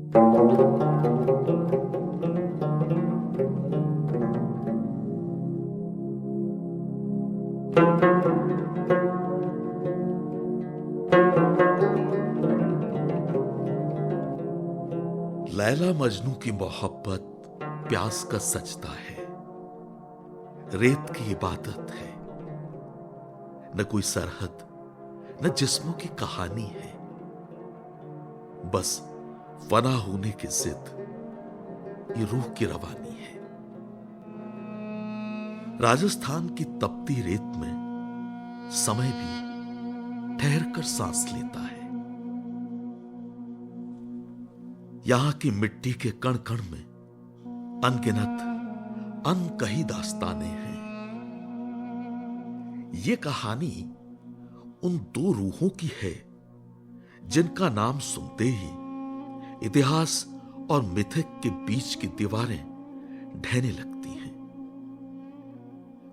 लैला मजनू की मोहब्बत प्यास का सजदा है, रेत की इबादत है। न कोई सरहद, न जिस्मों की कहानी है, बस फना होने की जिद, ये रूह की रवानी है। राजस्थान की तपती रेत में समय भी ठहर कर सांस लेता है। यहां की मिट्टी के कण कण में अनगिनत अनकही दास्तानें हैं। ये कहानी उन दो रूहों की है जिनका नाम सुनते ही इतिहास और मिथिक के बीच की दीवारें ढहने लगती हैं।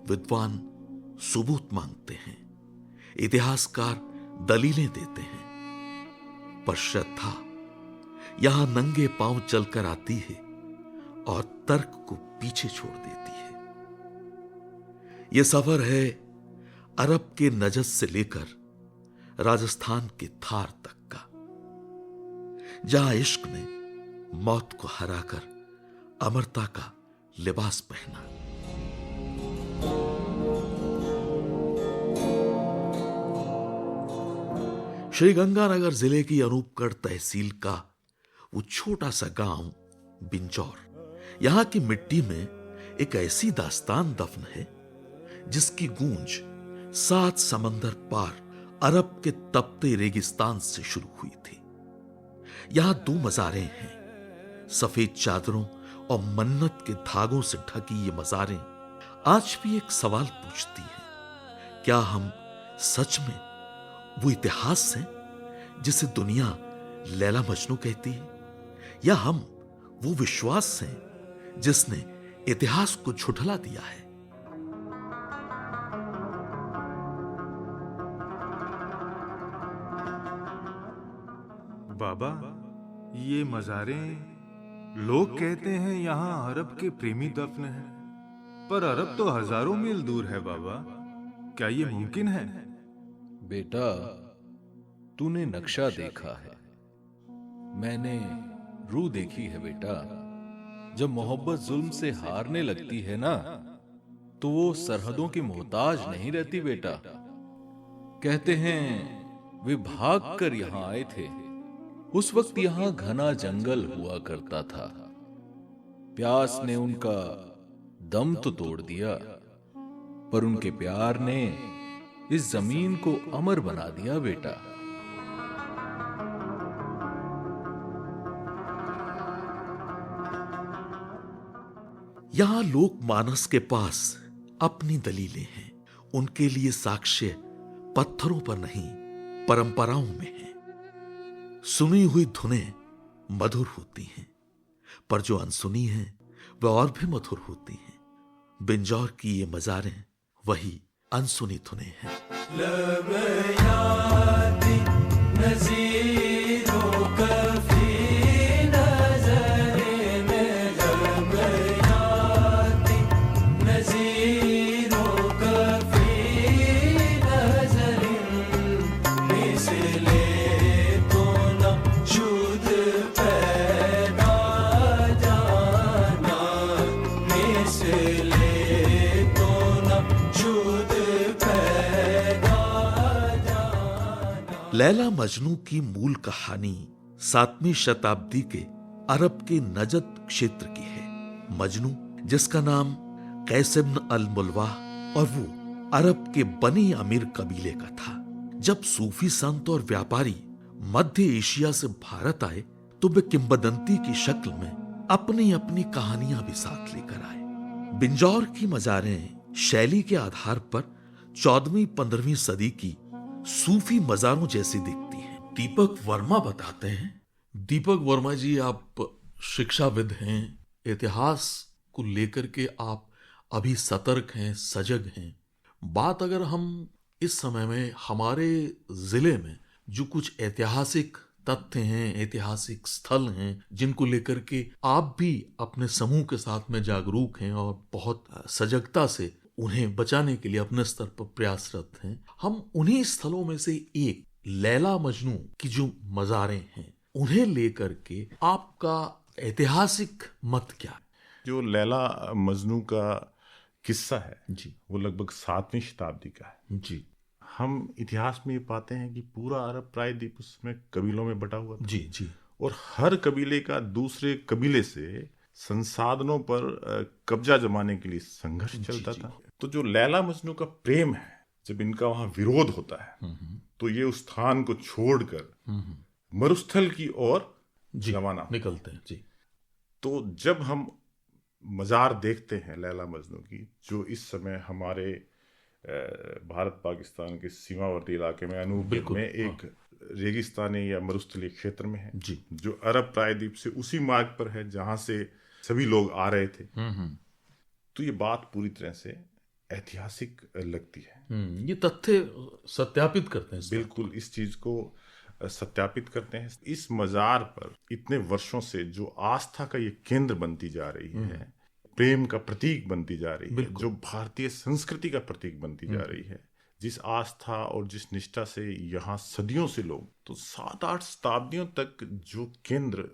विद्वान सबूत मांगते हैं, इतिहासकार दलीलें देते हैं, पर श्रद्धा यहां नंगे पांव चलकर आती है और तर्क को पीछे छोड़ देती है। यह सफर है अरब के नजद से लेकर राजस्थान के थार तक का, जहां इश्क ने मौत को हराकर अमरता का लिबास पहना। श्रीगंगानगर जिले की अनूपगढ़ तहसील का वो छोटा सा गांव बिंजौर, यहां की मिट्टी में एक ऐसी दास्तान दफन है जिसकी गूंज 7 समंदर पार अरब के तपते रेगिस्तान से शुरू हुई थी। यहां 2 मज़ारें हैं। सफेद चादरों और मन्नत के धागों से ढकी ये मज़ारें आज भी एक सवाल पूछती हैं, क्या हम सच में वो इतिहास हैं जिसे दुनिया लैला मजनू कहती है, या हम वो विश्वास हैं जिसने इतिहास को झुठला दिया है? बाबा, ये मज़ारें, लोग कहते हैं यहाँ अरब के प्रेमी दफन हैं, पर अरब तो हजारों मील दूर है बाबा। क्या ये मुमकिन है? बेटा, तूने नक्शा देखा है, मैंने रूह देखी है बेटा। जब मोहब्बत जुल्म से हारने लगती है ना, तो वो सरहदों की मोहताज नहीं रहती बेटा। कहते हैं वे भाग कर यहां आए थे। उस वक्त यहां घना जंगल हुआ करता था। प्यास ने उनका दम तो तोड़ दिया, पर उनके प्यार ने इस जमीन को अमर बना दिया बेटा। यहां लोकमानस के पास अपनी दलीलें हैं। उनके लिए साक्ष्य पत्थरों पर नहीं, परंपराओं में है। सुनी हुई धुनें मधुर होती हैं, पर जो अनसुनी हैं वह और भी मधुर होती हैं। बिंजौर की ये मज़ारें वही अनसुनी धुनें हैं। लैला मजनू की मूल कहानी 7वीं शताब्दी के अरब के नजद क्षेत्र की है। मजनू, जिसका नाम कैस इब्न अल मुल्वाह और वो अरब के बनी अमीर कबीले का था। जब सूफी संत और व्यापारी मध्य एशिया से भारत आए तो वे किंवदंती की शक्ल में अपनी अपनी कहानियां भी साथ लेकर आए। बिंजौर की मज़ारें शैली के आधार पर 14वीं-15वीं सदी की सूफी मज़ारों जैसी दिखती हैं। दीपक वर्मा बताते हैं। दीपक वर्मा जी, आप शिक्षाविद हैं, इतिहास को लेकर के आप अभी सतर्क हैं, सजग हैं। बात अगर हम इस समय में हमारे जिले में जो कुछ ऐतिहासिक तथ्य हैं, ऐतिहासिक स्थल हैं जिनको लेकर के आप भी अपने समूह के साथ में जागरूक हैं और बहुत सजगता से उन्हें बचाने के लिए अपने स्तर पर प्रयासरत हैं। हम उन्हीं स्थलों में से एक लैला मजनू की जो मज़ारें हैं उन्हें लेकर के आपका ऐतिहासिक मत क्या है? जो लैला मजनू का किस्सा है जी वो लगभग 7वीं शताब्दी का है। जी हम इतिहास में ये पाते हैं कि पूरा अरब प्रायद्वीप उस समय कबीलों में बटा हुआ था जी जी और हर कबीले का दूसरे कबीले से संसाधनों पर कब्जा जमाने के लिए संघर्ष चलता था। तो जो लैला मजनू का प्रेम है, जब इनका वहां विरोध होता है तो ये उस स्थान को छोड़कर मरुस्थल की ओर रवाना निकलते हैं। जी तो जब हम मज़ार देखते हैं लैला मजनू की, जो इस समय हमारे भारत पाकिस्तान के सीमावर्ती इलाके में अनूपगढ़ में एक रेगिस्तानी या मरुस्थलीय क्षेत्र में है जी जो अरब प्रायद्वीप से उसी मार्ग पर है जहां से सभी लोग आ रहे थे। तो ये बात पूरी तरह से ऐतिहासिक लगती है। ये तथ्य सत्यापित करते हैं बिल्कुल इस चीज को सत्यापित करते हैं। इस मज़ार पर इतने वर्षों से जो आस्था का ये केंद्र बनती जा रही है, प्रेम का प्रतीक बनती जा रही है, जो भारतीय संस्कृति का प्रतीक बनती जा रही है, जिस आस्था और जिस निष्ठा से यहाँ सदियों से लोग, तो 7-8 शताब्दियों तक जो केंद्र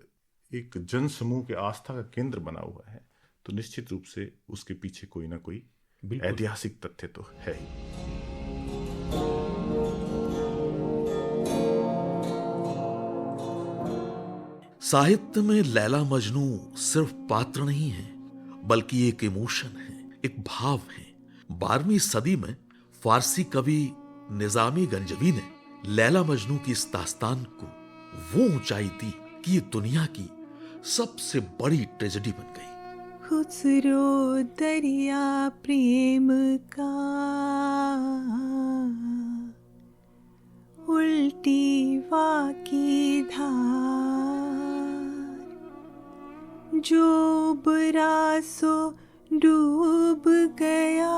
एक जन समूह के आस्था का केंद्र बना हुआ है, तो निश्चित रूप से उसके पीछे कोई ना कोई ऐतिहासिक तथ्य तो है ही। साहित्य में लैला मजनू सिर्फ पात्र नहीं है बल्कि एक इमोशन है, एक भाव है। 12वीं सदी में फारसी कवि निजामी गंजवी ने लैला मजनू की इस दास्तान को वो ऊंचाई दी कि ये दुनिया की सबसे बड़ी ट्रेजेडी बन गई। खुसरो दरिया प्रेम का उल्टी वाकी धार, जो बरासो डूब गया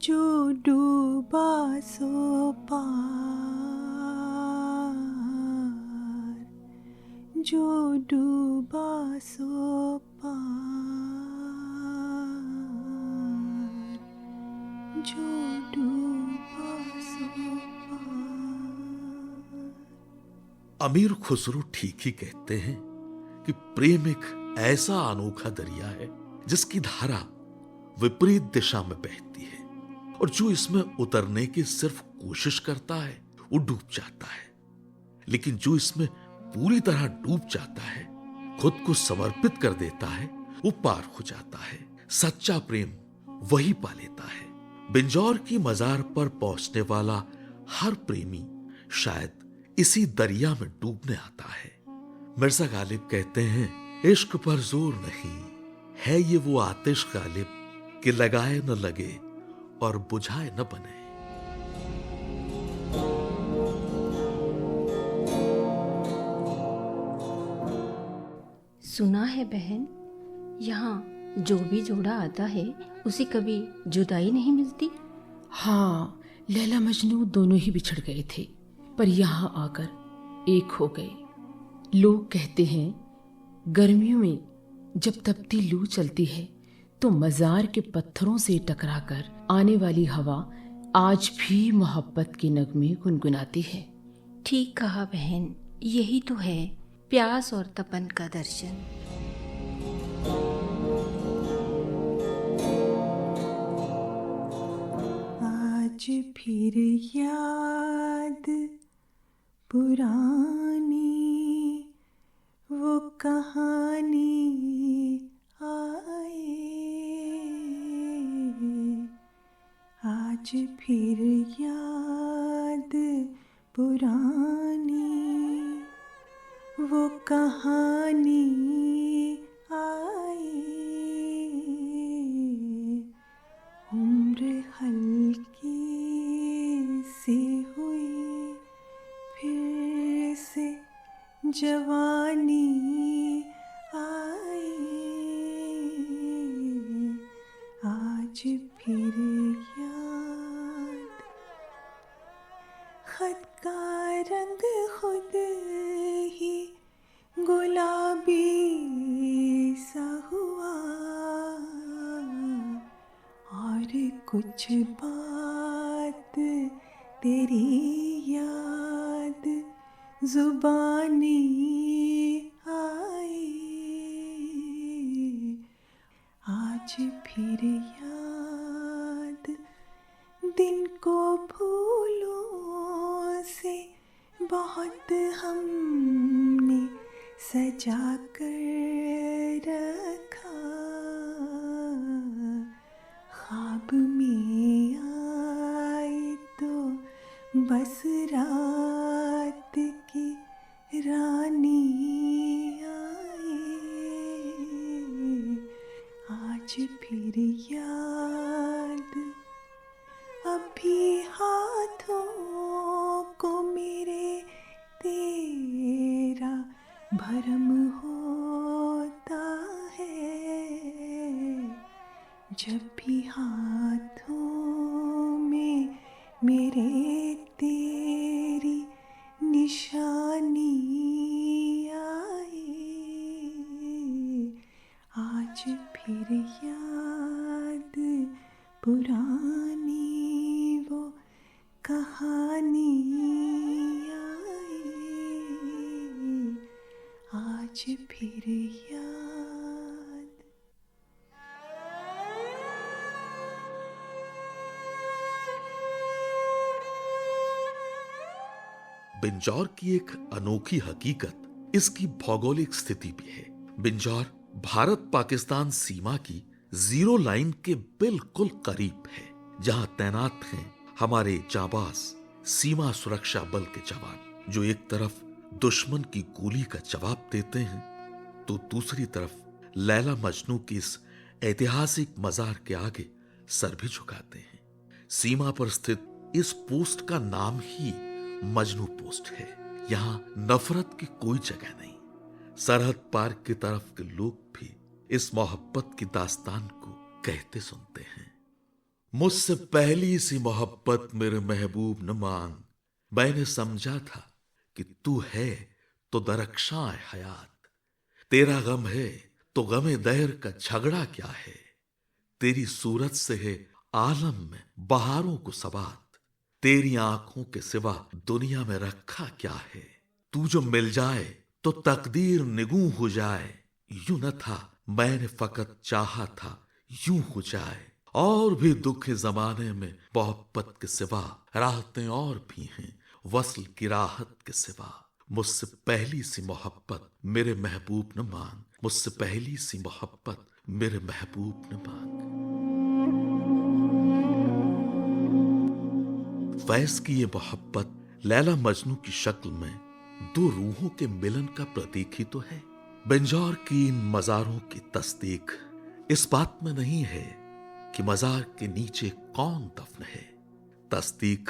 जो डूबा सो पार, जो डूबा सो पार, जो डूबा सो पार। अमीर खुसरो ठीक ही कहते हैं कि प्रेम एक ऐसा अनोखा दरिया है जिसकी धारा विपरीत दिशा में बहती है और जो इसमें उतरने की सिर्फ कोशिश करता है वो डूब जाता है, लेकिन जो इसमें पूरी तरह डूब जाता है, खुद को समर्पित कर देता है, वो पार हो जाता है। सच्चा प्रेम वही पा लेता है। बिंजौर की मजार पर पहुंचने वाला हर प्रेमी शायद इसी दरिया में डूबने आता है। मिर्जा गालिब कहते हैं, इश्क पर जोर नहीं है ये वो आतिश गालिब कि लगाए न लगे और बुझाए न बने। सुना है बहन, यहाँ जो भी जोड़ा आता है उसे कभी जुदाई नहीं मिलती। हाँ, लैला मजनू दोनों ही बिछड़ गए थे पर यहाँ आकर एक हो गए। लोग कहते हैं गर्मियों में जब तपती लू चलती है तो मजार के पत्थरों से टकराकर आने वाली हवा आज भी मोहब्बत के नगमे गुनगुनाती है। ठीक कहा बहन, यही तो है प्यास और तपन का दर्शन। आज फिर याद पुरानी वो कहानी आए, आज फिर याद पुरानी वो कहानी आए, उम्र हल्की सी हुई फिर से जवानी आई, आज फिर कुछ बात तेरी याद जुबानी आई, आज फिर याद दिन को फूलों से बहुत हमने सजा कर रखा, ख्वाब में आई तो बस रात की रानी आई, आज फिर याद अभी हाथों को मेरे तेरा भरम होता है, जब भी हाथों में मेरे तेरी निशानी आई, आज फिर याद पुरानी वो कहानी आई, आज फिर याद। बिंजौर की एक अनोखी हकीकत इसकी भौगोलिक स्थिति भी है। बिंजौर भारत पाकिस्तान सीमा की जीरो लाइन के बिल्कुल करीब है, जहां तैनात हैं हमारे जाबाज सीमा सुरक्षा बल के जवान, जो एक तरफ दुश्मन की गोली का जवाब देते हैं तो दूसरी तरफ लैला मजनू की इस ऐतिहासिक मजार के आगे सर भी झुकाते हैं। सीमा पर स्थित इस पोस्ट का नाम ही मजनू पोस्ट है। यहां नफरत की कोई जगह नहीं। सरहद पार की तरफ के लोग भी इस मोहब्बत की दास्तान को कहते सुनते हैं। मुझसे पहली सी मोहब्बत मेरे महबूब न मांग, मैंने समझा था कि तू है तो दरख्शां हयात, तेरा गम है तो गमे दहर का झगड़ा क्या है, तेरी सूरत से है आलम में बहारों को सबात, तेरी आंखों के सिवा दुनिया में रखा क्या है, तू जो मिल जाए तो तकदीर निगूं हो जाए, यूं न था मैंने फकत चाहा था यूं हो जाए, और भी दुख जमाने में मोहब्बत के सिवा राहतें और भी हैं वस्ल की राहत के सिवा, मुझसे पहली सी मोहब्बत मेरे महबूब न मांग, मुझसे पहली सी मोहब्बत मेरे महबूब न मांग। फैज की ये मोहब्बत लैला मजनू की शक्ल में दो रूहों के मिलन का प्रतीक ही तो है। बिंजौर की इन मजारों की तस्दीक इस बात में नहीं है कि मजार के नीचे कौन दफन है, तस्दीक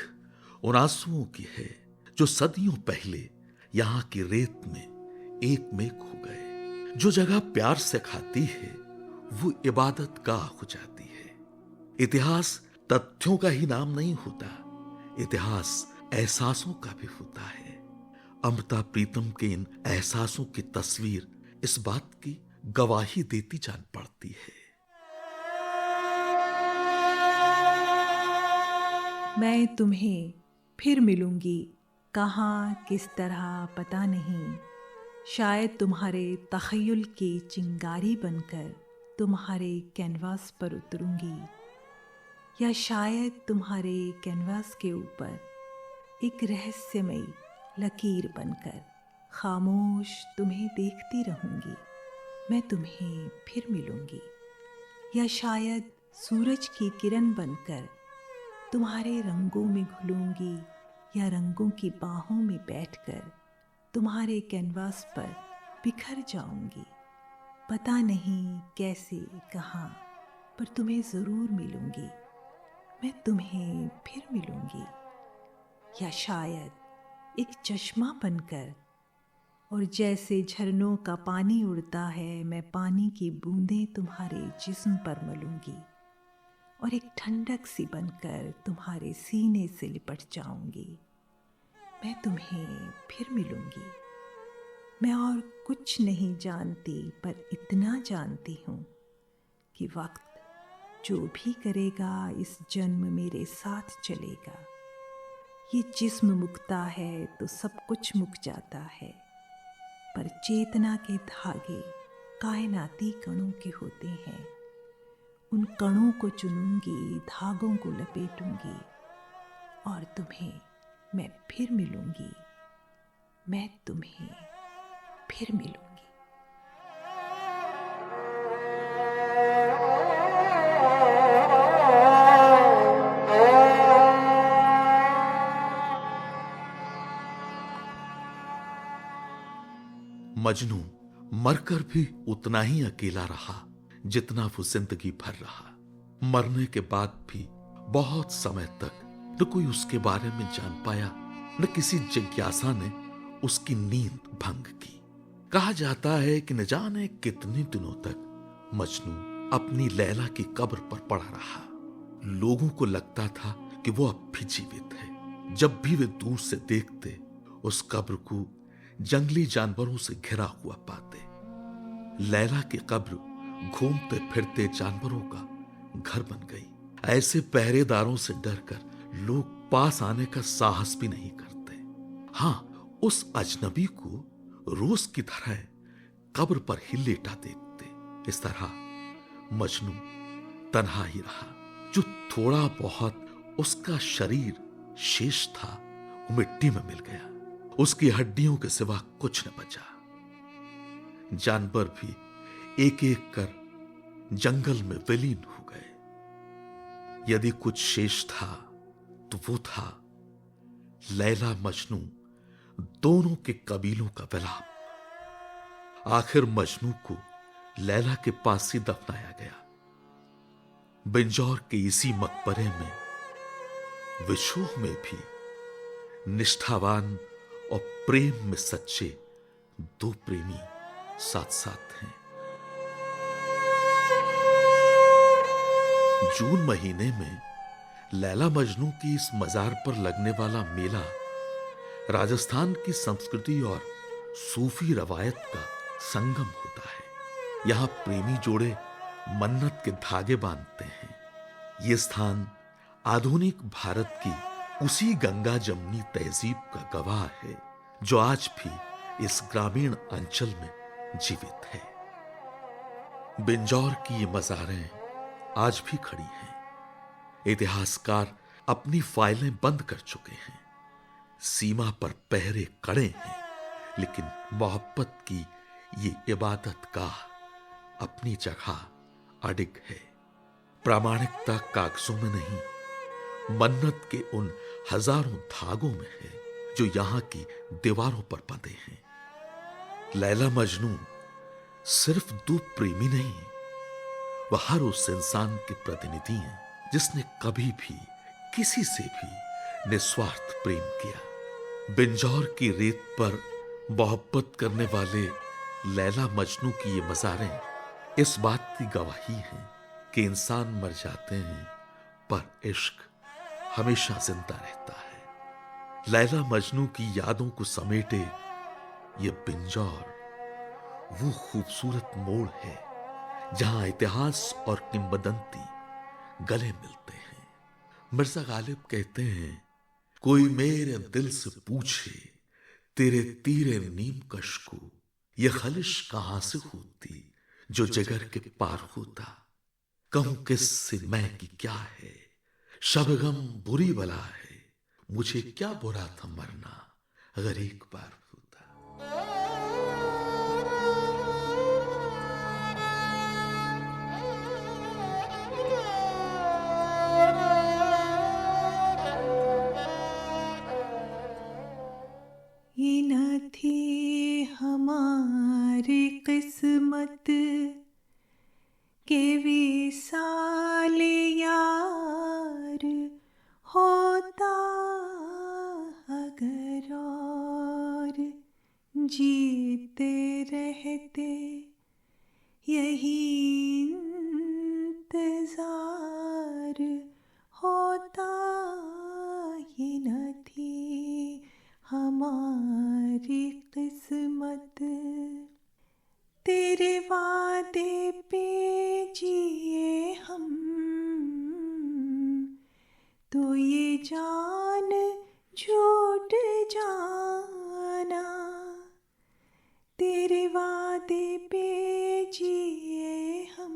उन आंसुओं की है जो सदियों पहले यहां की रेत में एक मेक हो गए। जो जगह प्यार से खाती है वो इबादत गाह हो जाती है। इतिहास तथ्यों का ही नाम नहीं होता, इतिहास एहसासों का भी होता है। अमृता प्रीतम के इन एहसासों की तस्वीर इस बात की गवाही देती जान पड़ती है। मैं तुम्हें फिर मिलूंगी, कहाँ किस तरह पता नहीं, शायद तुम्हारे तख़य्युल की चिंगारी बनकर तुम्हारे कैनवास पर उतरूंगी, या शायद तुम्हारे कैनवास के ऊपर एक रहस्यमयी लकीर बनकर खामोश तुम्हें देखती रहूंगी। मैं तुम्हें फिर मिलूंगी, या शायद सूरज की किरण बनकर तुम्हारे रंगों में घुलूंगी, या रंगों की बाहों में बैठकर तुम्हारे कैनवास पर बिखर जाऊंगी। पता नहीं कैसे कहाँ, पर तुम्हें ज़रूर मिलूंगी। मैं तुम्हें फिर मिलूंगी, या शायद एक चश्मा बनकर, और जैसे झरनों का पानी उड़ता है मैं पानी की बूंदें तुम्हारे जिस्म पर मलूंगी, और एक ठंडक सी बनकर तुम्हारे सीने से लिपट जाऊंगी। मैं तुम्हें फिर मिलूंगी। मैं और कुछ नहीं जानती, पर इतना जानती हूँ कि वक्त जो भी करेगा इस जन्म मेरे साथ चलेगा। ये जिस्म मुकता है तो सब कुछ मुक जाता है, पर चेतना के धागे कायनाती कणों के होते हैं। उन कणों को चुनूंगी, धागों को लपेटूंगी और तुम्हें मैं फिर मिलूंगी, मैं तुम्हें फिर मिलूंगी। मजनू मरकर भी उतना ही अकेला रहा जितना वो जिंदगी भर रहा। मरने के बाद भी बहुत समय तक न कोई उसके बारे में जान पाया, न किसी जिज्ञासा ने उसकी नींद भंग की। कहा जाता है कि न जाने कितने दिनों तक मजनू अपनी लैला की कब्र पर पड़ा रहा। लोगों को लगता था कि वो अब भी जीवित है। जब भी वे दूर से देखते उस कब्र को जंगली जानवरों से घिरा हुआ पाते। लैला की कब्र घूमते फिरते जानवरों का घर बन गई। ऐसे पहरेदारों से डरकर लोग पास आने का साहस भी नहीं करते। हाँ, उस अजनबी को रोज की तरह कब्र पर ही लेटा देखते। इस तरह मजनू तन्हा ही रहा। जो थोड़ा बहुत उसका शरीर शेष था वो मिट्टी में मिल गया। उसकी हड्डियों के सिवा कुछ न बचा। जानवर भी एक एक कर जंगल में विलीन हो गए। यदि कुछ शेष था तो वो था लैला मजनू दोनों के कबीलों का विलाप। आखिर मजनू को लैला के पास ही दफनाया गया। बिंजौर के इसी मकबरे में विशोह में भी निष्ठावान और प्रेम में सच्चे दो प्रेमी साथ साथ हैं। जून महीने में लैला मजनू की इस मजार पर लगने वाला मेला राजस्थान की संस्कृति और सूफी रवायत का संगम होता है। यहां प्रेमी जोड़े मन्नत के धागे बांधते हैं। ये स्थान आधुनिक भारत की उसी गंगा जमनी तहजीब का गवाह है जो आज भी इस ग्रामीण अंचल में जीवित है। बिंजौर की ये मज़ारें आज भी खड़ी हैं। इतिहासकार अपनी फाइलें बंद कर चुके हैं। सीमा पर पहरे कड़े हैं, लेकिन मोहब्बत की ये इबादत गाह अपनी जगह अडिग है। प्रामाणिकता कागजों में नहीं, मन्नत के उन हजारों धागों में है जो यहां की दीवारों पर बंधे हैं। लैला मजनू सिर्फ दो प्रेमी नहीं, वह हर उस इंसान के प्रतिनिधि हैं जिसने कभी भी किसी से भी निस्वार्थ प्रेम किया। बिंजौर की रेत पर मोहब्बत करने वाले लैला मजनू की ये मज़ारें इस बात की गवाही हैं कि इंसान मर जाते हैं पर इश्क हमेशा जिंदा रहता है। लैला मजनू की यादों को समेटे ये बिंजौर वो खूबसूरत मोड़ है जहां इतिहास और किंवदंती गले मिलते हैं। मिर्जा गालिब कहते हैं, कोई मेरे दिल से पूछे तेरे तीरे नीम कश को, ये खलिश कहां से होती जो जिगर के पार होता। कहूं किससे मैं कि क्या है, शबगम बुरी बला है, मुझे क्या बुरा था मरना अगर एक बार होता। ये न थी हमारी किस्मत के विसाल यार होता अगर और जीते रहते यही इंतजार होता। ये न थी हमारी किस्मत, तेरे वादे पे जिए हम जान छूट जाना, तेरे वादे पे जिए हम,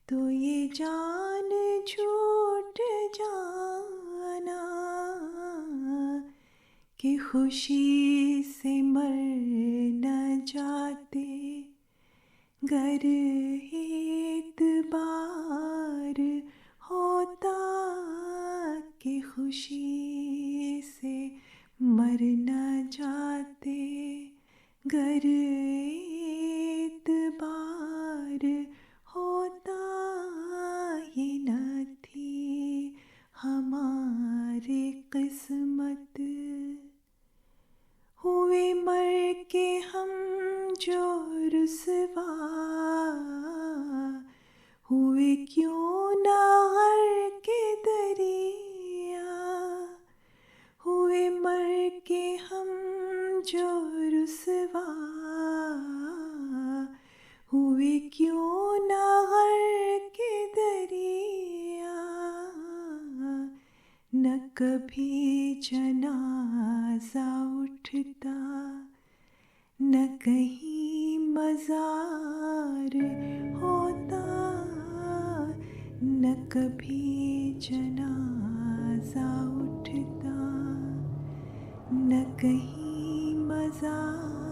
तो ये जान छूट जाना कि खुशी से मर न जाते, गर एतबार होता कि खुशी से मर न जाते, गर एतबार होता। ये न थी हमारी किस्मत, हुए मर के हम जो रुसवा, हुए क्यों ना हर के दरिया, हुए मर के हम जो रुसवा, हुए क्यों ना हर के दरिया। न कभी जनाजा उठता, न कहीं मजार होता, न कभी जनाजा उठता, न कहीं मजार